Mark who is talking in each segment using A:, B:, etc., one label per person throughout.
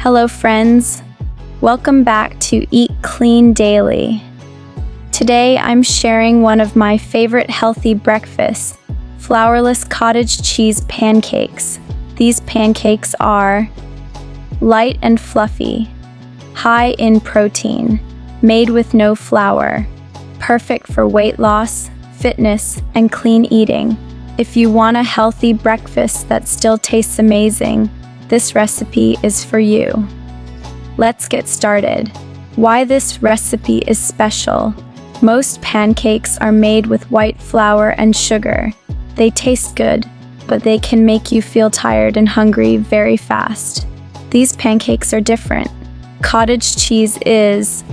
A: Hello friends, welcome back to Eat Clean Daily. Today I'm sharing one of my favorite healthy breakfasts, Flourless Cottage Cheese Pancakes. These pancakes are light and fluffy, high in protein, made with no flour, perfect for weight loss, fitness, and clean eating. If you want a healthy breakfast that still tastes amazing, this recipe is for you. Let's get started. Why this recipe is special. Most pancakes are made with white flour and sugar. They taste good, but they can make you feel tired and hungry very fast. These pancakes are different. Cottage cheese is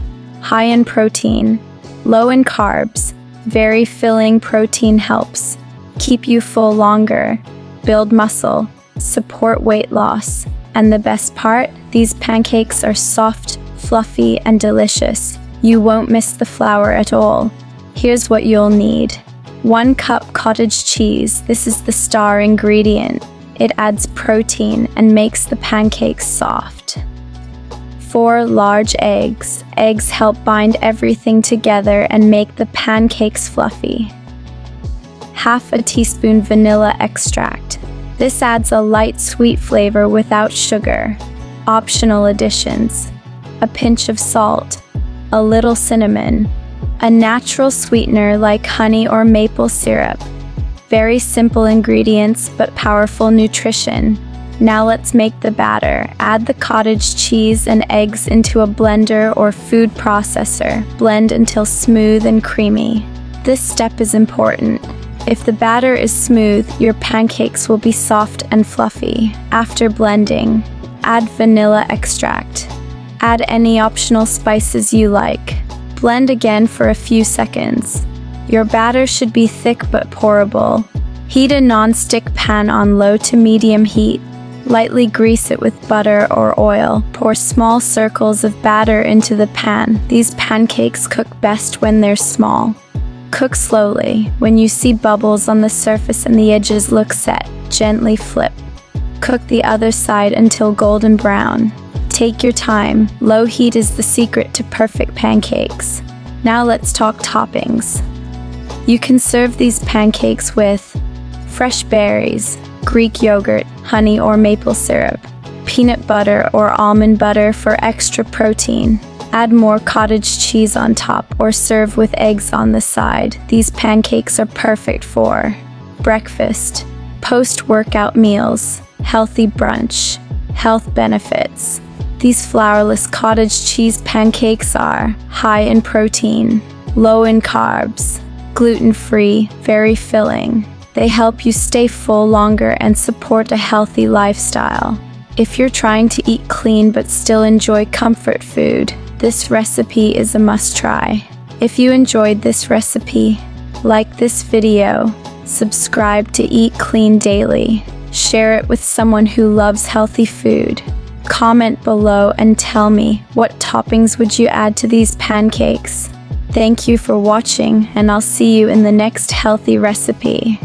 A: high in protein, low in carbs, very filling. Protein helps keep you full longer, build muscle, support weight loss, and the best part, these pancakes are soft, fluffy, and delicious. You won't miss the flour at all. Here's what you'll need. 1 cup cottage cheese. This is the star ingredient. It adds protein and makes the pancakes soft. 4 large eggs. Eggs help bind everything together and make the pancakes fluffy. Half a teaspoon vanilla extract. This adds a light sweet flavor without sugar. Optional additions: a pinch of salt, a little cinnamon, a natural sweetener like honey or maple syrup. Very simple ingredients but powerful nutrition. Now let's make the batter. Add the cottage cheese and eggs into a blender or food processor. Blend until smooth and creamy. This step is important. If the batter is smooth, your pancakes will be soft and fluffy. After blending, add vanilla extract. Add any optional spices you like. Blend again for a few seconds. Your batter should be thick but pourable. Heat a non-stick pan on low to medium heat. Lightly grease it with butter or oil. Pour small circles of batter into the pan. These pancakes cook best when they're small. Cook slowly. When you see bubbles on the surface and the edges look set, gently flip. Cook the other side until golden brown. Take your time. Low heat is the secret to perfect pancakes. Now let's talk toppings. You can serve these pancakes with fresh berries, Greek yogurt, honey or maple syrup, peanut butter or almond butter for extra protein. Add more cottage cheese on top or serve with eggs on the side. These pancakes are perfect for breakfast, post-workout meals, healthy brunch, health benefits. These flourless cottage cheese pancakes are high in protein, low in carbs, gluten-free, very filling. They help you stay full longer and support a healthy lifestyle. If you're trying to eat clean but still enjoy comfort food, this recipe is a must-try. If you enjoyed this recipe, like this video, subscribe to Eat Clean Daily, share it with someone who loves healthy food. Comment below and tell me what toppings would you add to these pancakes. Thank you for watching, and I'll see you in the next healthy recipe.